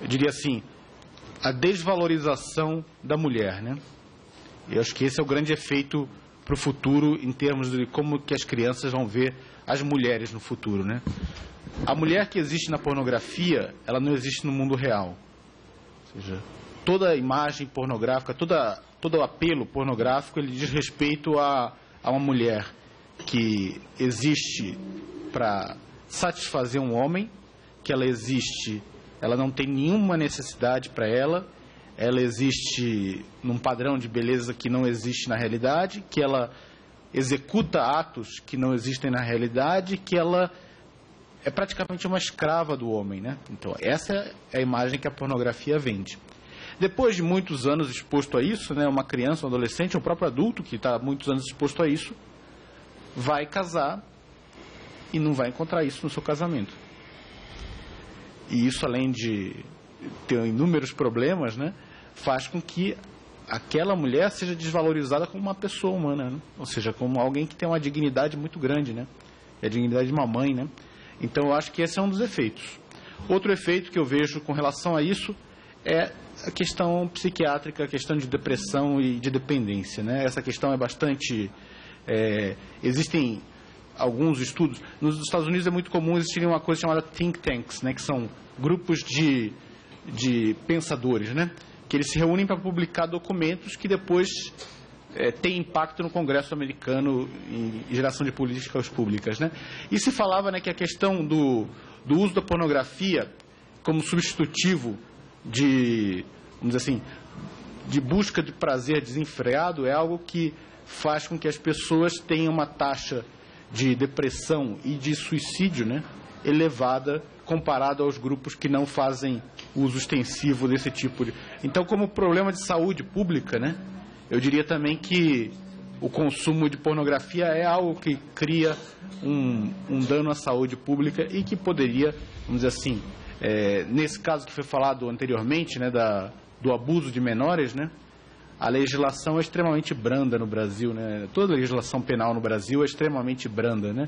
diria assim, a desvalorização da mulher, né? Eu acho que esse é o grande efeito para o futuro em termos de como que as crianças vão ver as mulheres no futuro, né? A mulher que existe na pornografia, ela não existe no mundo real. Ou seja, toda imagem pornográfica, todo apelo pornográfico, ele diz respeito a uma mulher que existe para satisfazer um homem, que ela existe, ela não tem nenhuma necessidade para ela existe num padrão de beleza que não existe na realidade, que ela executa atos que não existem na realidade, que ela é praticamente uma escrava do homem, né? Então, essa é a imagem que a pornografia vende. Depois de muitos anos exposto a isso, né, uma criança, um adolescente, um próprio adulto que está há muitos anos exposto a isso, vai casar e não vai encontrar isso no seu casamento. E isso, além de ter inúmeros problemas, né, faz com que aquela mulher seja desvalorizada como uma pessoa humana, né? Ou seja, como alguém que tem uma dignidade muito grande, né? É a dignidade de uma mãe, né? Então, eu acho que esse é um dos efeitos. Outro efeito que eu vejo com relação a isso é a questão psiquiátrica, a questão de depressão e de dependência, né? Essa questão é bastante... existem alguns estudos. Nos Estados Unidos é muito comum existir uma coisa chamada think tanks, né? Que são grupos de pensadores, né? Que eles se reúnem para publicar documentos que depois têm impacto no Congresso americano em geração de políticas públicas, né? E se falava, né, que a questão do uso da pornografia como substitutivo de, vamos dizer assim, de busca de prazer desenfreado é algo que faz com que as pessoas tenham uma taxa de depressão e de suicídio, né, elevada comparado aos grupos que não fazem uso extensivo desse tipo de... Então, como problema de saúde pública, né, eu diria também que o consumo de pornografia é algo que cria um dano à saúde pública e que poderia, vamos dizer assim, nesse caso que foi falado anteriormente, né, do abuso de menores, né, a legislação é extremamente branda no Brasil, né? Toda a legislação penal no Brasil é extremamente branda, né?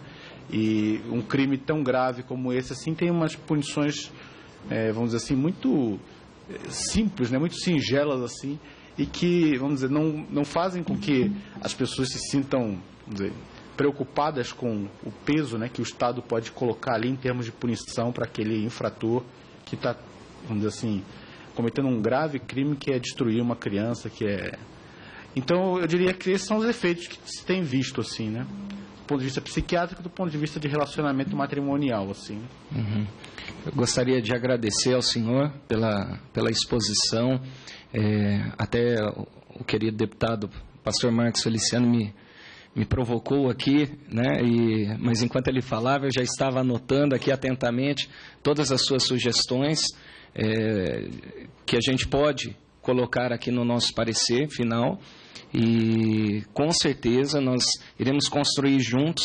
E um crime tão grave como esse, assim, tem umas punições, vamos dizer assim, muito simples, né? Muito singelas, assim, e que, vamos dizer, não fazem com que as pessoas se sintam, vamos dizer, preocupadas com o peso, né, que o Estado pode colocar ali em termos de punição para aquele infrator que está, vamos dizer assim, cometendo um grave crime que é destruir uma criança, Então, eu diria que esses são os efeitos que se tem visto, assim, né? Do ponto de vista psiquiátrico, do ponto de vista de relacionamento matrimonial, assim. Uhum. Eu gostaria de agradecer ao senhor pela exposição. Até o querido deputado pastor Marcos Feliciano me provocou aqui, né? Mas enquanto ele falava, eu já estava anotando aqui atentamente todas as suas sugestões que a gente pode colocar aqui no nosso parecer final, e com certeza nós iremos construir juntos.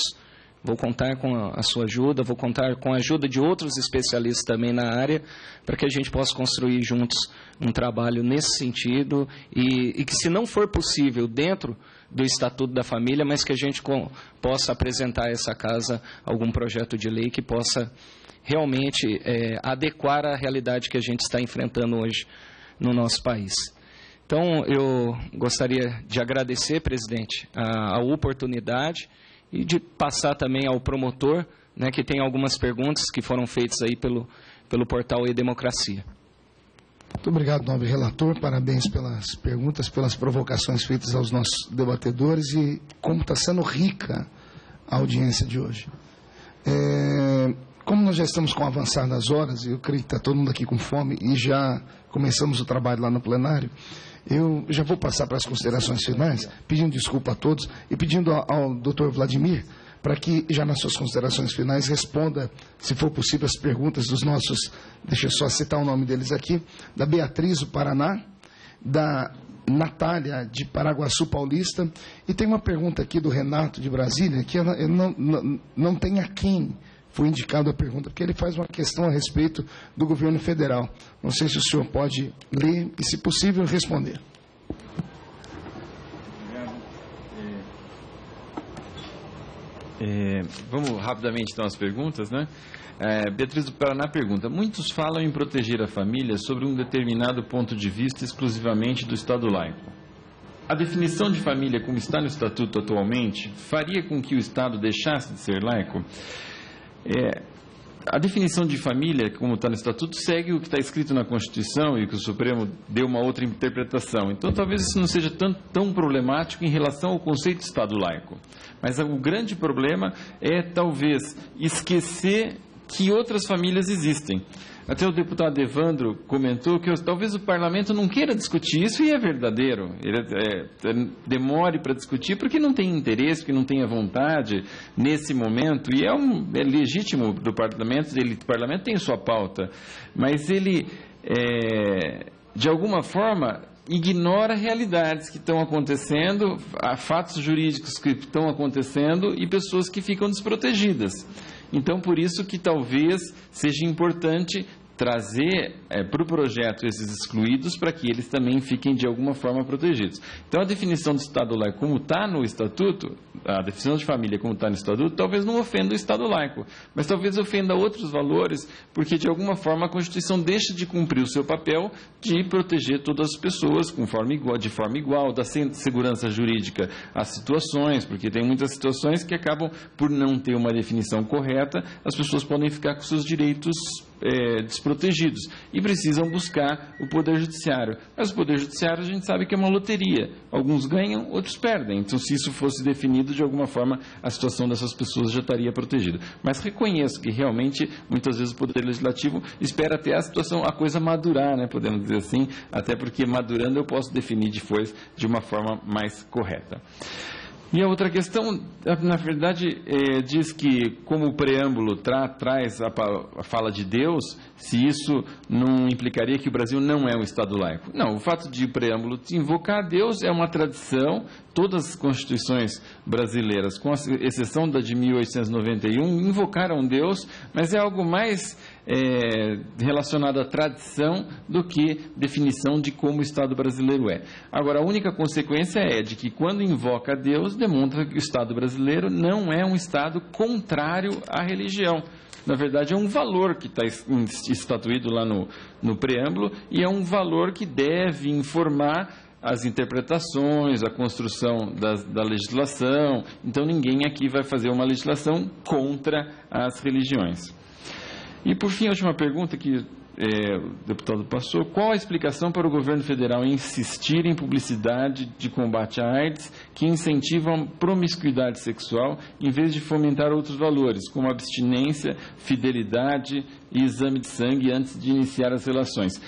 Vou contar com a sua ajuda, vou contar com a ajuda de outros especialistas também na área, para que a gente possa construir juntos um trabalho nesse sentido, e que, se não for possível dentro do Estatuto da Família, mas que a gente possa apresentar a essa casa algum projeto de lei que possa realmente adequar à realidade que a gente está enfrentando hoje no nosso país. Então, eu gostaria de agradecer, presidente, a oportunidade, e de passar também ao promotor, né, que tem algumas perguntas que foram feitas aí pelo portal E-Democracia. Muito obrigado, nobre relator. Parabéns pelas perguntas, pelas provocações feitas aos nossos debatedores, e como está sendo rica a audiência de hoje. Como nós já estamos com avançadas horas, eu creio que está todo mundo aqui com fome e já começamos o trabalho lá no plenário, eu já vou passar para as considerações finais, pedindo desculpa a todos e pedindo ao doutor Vladimir para que, já nas suas considerações finais, responda, se for possível, as perguntas dos nossos, deixa eu só citar o nome deles aqui, da Beatriz, do Paraná, da Natália, de Paraguaçu Paulista, e tem uma pergunta aqui do Renato, de Brasília, que não tem a quem foi indicado a pergunta, porque ele faz uma questão a respeito do governo federal. Não sei se o senhor pode ler e, se possível, responder. Vamos rapidamente então às perguntas, né? Beatriz do Paraná pergunta: muitos falam em proteger a família sobre um determinado ponto de vista exclusivamente do Estado laico. A definição de família, como está no Estatuto atualmente, faria com que o Estado deixasse de ser laico? A definição de família, como está no Estatuto, segue o que está escrito na Constituição, e que o Supremo deu uma outra interpretação. Então, talvez isso não seja tão problemático em relação ao conceito de Estado laico. Mas o grande problema é, talvez, esquecer que outras famílias existem. Até o deputado Evandro comentou que talvez o parlamento não queira discutir isso, e é verdadeiro. Ele demore para discutir porque não tem interesse, porque não tem a vontade nesse momento, e é legítimo do parlamento, o parlamento tem sua pauta, mas ele, de alguma forma, ignora realidades que estão acontecendo, fatos jurídicos que estão acontecendo e pessoas que ficam desprotegidas. Então, por isso que talvez seja importante trazer para o projeto esses excluídos para que eles também fiquem de alguma forma protegidos. Então a definição do Estado laico como está no Estatuto, a definição de família como está no Estatuto, talvez não ofenda o Estado laico, mas talvez ofenda outros valores, porque de alguma forma a Constituição deixa de cumprir o seu papel de proteger todas as pessoas de forma igual, da segurança jurídica às situações, porque tem muitas situações que acabam por não ter uma definição correta, as pessoas podem ficar com seus direitos desprotegidos e precisam buscar o Poder Judiciário. Mas o Poder Judiciário a gente sabe que é uma loteria. Alguns ganham, outros perdem. Então, se isso fosse definido, de alguma forma, a situação dessas pessoas já estaria protegida. Mas reconheço que, realmente, muitas vezes o Poder Legislativo espera até a coisa madurar, né, podemos dizer assim, até porque madurando eu posso definir depois de uma forma mais correta. E a outra questão, na verdade, diz que, como o preâmbulo traz a fala de Deus, se isso não implicaria que o Brasil não é um Estado laico. Não, o fato de o preâmbulo invocar Deus é uma tradição, todas as constituições brasileiras, com exceção da de 1891, invocaram Deus, mas é algo mais relacionado à tradição do que definição de como o Estado brasileiro é. Agora, a única consequência é de que, quando invoca Deus, demonstra que o Estado brasileiro não é um Estado contrário à religião. Na verdade, é um valor que está estatuído lá no preâmbulo e é um valor que deve informar as interpretações, a construção da legislação. Então, ninguém aqui vai fazer uma legislação contra as religiões. E, por fim, a última pergunta que o deputado passou: qual a explicação para o governo federal insistir em publicidade de combate à AIDS que incentivam promiscuidade sexual em vez de fomentar outros valores, como abstinência, fidelidade e exame de sangue antes de iniciar as relações?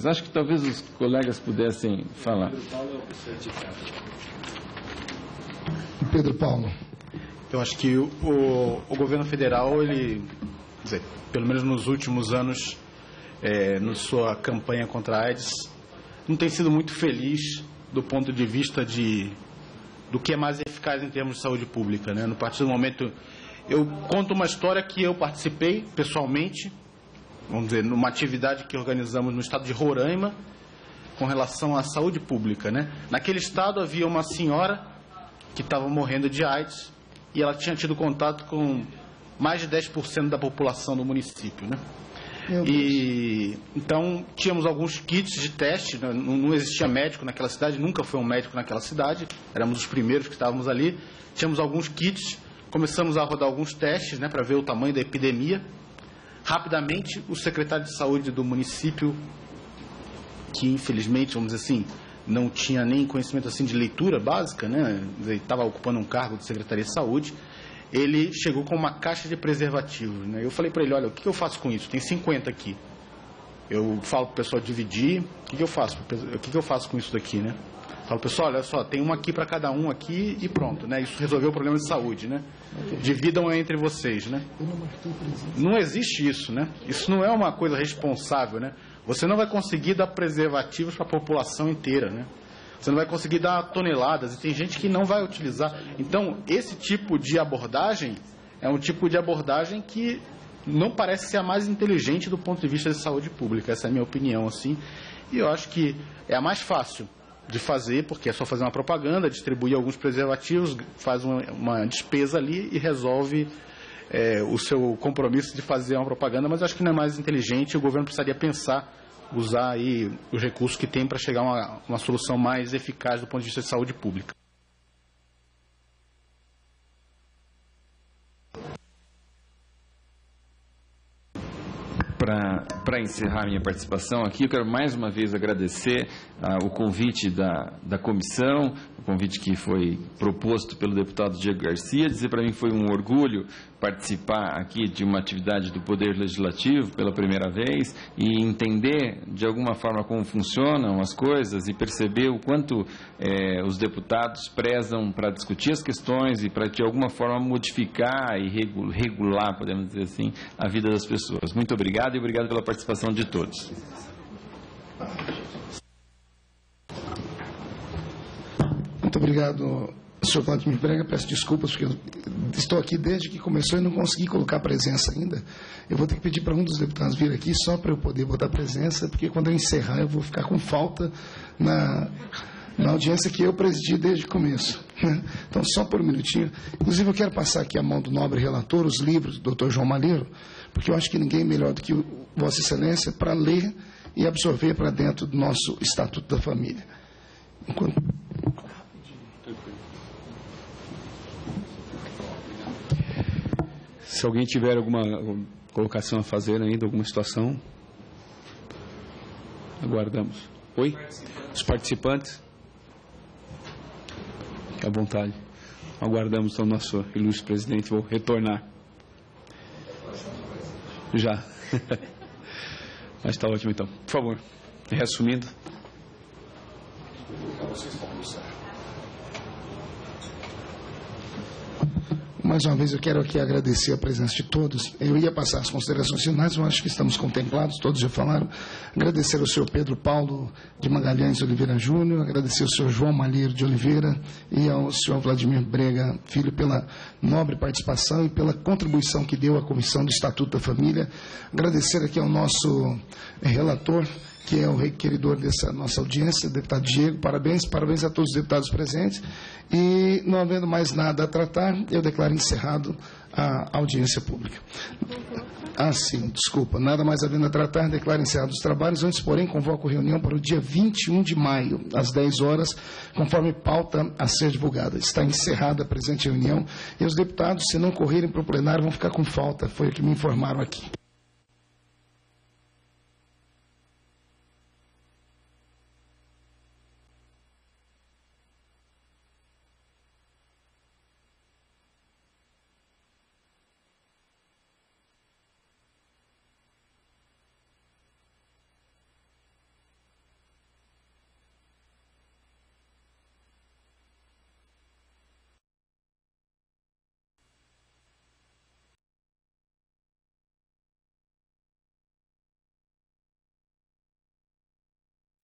Acho que talvez os colegas pudessem falar. Pedro Paulo. Eu acho que o governo federal, pelo menos nos últimos anos, na sua campanha contra a AIDS, não tem sido muito feliz do ponto de vista do que é mais eficaz em termos de saúde pública, né? No partir do momento, eu conto uma história que eu participei pessoalmente, vamos dizer, numa atividade que organizamos no estado de Roraima com relação à saúde pública, né? Naquele estado havia uma senhora que estava morrendo de AIDS e ela tinha tido contato com mais de 10% da população do município, né? E então tínhamos alguns kits de teste, né? Não existia médico naquela cidade, nunca foi um médico naquela cidade, éramos os primeiros que estávamos ali. Tínhamos alguns kits, começamos a rodar alguns testes, né, para ver o tamanho da epidemia. Rapidamente, o secretário de saúde do município, que infelizmente, vamos dizer assim, não tinha nem conhecimento assim de leitura básica, né, ele estava ocupando um cargo de secretaria de saúde, ele chegou com uma caixa de preservativos, né? Eu falei para ele: olha, o que eu faço com isso? Tem 50 aqui. Eu falo para o pessoal dividir. O que eu faço? O que eu faço com isso daqui, né? Falo: pessoal, olha só, tem uma aqui para cada um aqui e pronto, né? Isso resolveu o problema de saúde, né? Dividam entre vocês, né? Não existe isso, né? Isso não é uma coisa responsável, né? Você não vai conseguir dar preservativos para a população inteira, né? Você não vai conseguir dar toneladas, e tem gente que não vai utilizar. Então, esse tipo de abordagem é um tipo de abordagem que não parece ser a mais inteligente do ponto de vista de saúde pública. Essa é a minha opinião, assim. E eu acho que é a mais fácil de fazer, porque é só fazer uma propaganda, distribuir alguns preservativos, faz uma despesa ali e resolve o seu compromisso de fazer uma propaganda. Mas eu acho que não é mais inteligente. O governo precisaria pensar, usar aí os recursos que tem para chegar a uma solução mais eficaz do ponto de vista de saúde pública. Para encerrar minha participação aqui, eu quero mais uma vez agradecer o convite da comissão, o convite que foi proposto pelo deputado Diego Garcia. Dizer para mim foi um orgulho participar aqui de uma atividade do Poder Legislativo pela primeira vez e entender de alguma forma como funcionam as coisas e perceber o quanto os deputados prezam para discutir as questões e para de alguma forma modificar e regular, podemos dizer assim, a vida das pessoas. Muito obrigado e obrigado pela participação de todos. Muito obrigado, Senhor Vladimir Brega, peço desculpas porque eu estou aqui desde que começou e não consegui colocar presença ainda. Eu vou ter que pedir para um dos deputados vir aqui só para eu poder botar presença, porque quando eu encerrar eu vou ficar com falta na audiência que eu presidi desde o começo. Então, só por um minutinho. Inclusive, eu quero passar aqui a mão do nobre relator, os livros do Dr. João Malheiro, porque eu acho que ninguém melhor do que Vossa Excelência para ler e absorver para dentro do nosso Estatuto da Família. Se alguém tiver alguma colocação a fazer ainda, alguma situação, aguardamos. Oi? Os participantes? Fique à vontade. Aguardamos então o nosso ilustre presidente. Vou retornar. Já. Mas está ótimo então. Por favor, reassumindo. Mais uma vez eu quero aqui agradecer a presença de todos. Eu ia passar as considerações finais, eu acho que estamos contemplados, todos já falaram. Agradecer ao senhor Pedro Paulo de Magalhães Oliveira Júnior, agradecer ao senhor João Malheiro de Oliveira e ao senhor Vladimir Brega Filho pela nobre participação e pela contribuição que deu à Comissão do Estatuto da Família. Agradecer aqui ao nosso relator, que é o requeridor dessa nossa audiência, deputado Diego. Parabéns a todos os deputados presentes. E, não havendo mais nada a tratar, eu declaro encerrado a audiência pública. Sim, desculpa. Nada mais havendo a tratar, declaro encerrados os trabalhos. Antes, porém, convoco reunião para o dia 21 de maio, às 10 horas, conforme pauta a ser divulgada. Está encerrada a presente reunião e os deputados, se não correrem para o plenário, vão ficar com falta. Foi o que me informaram aqui.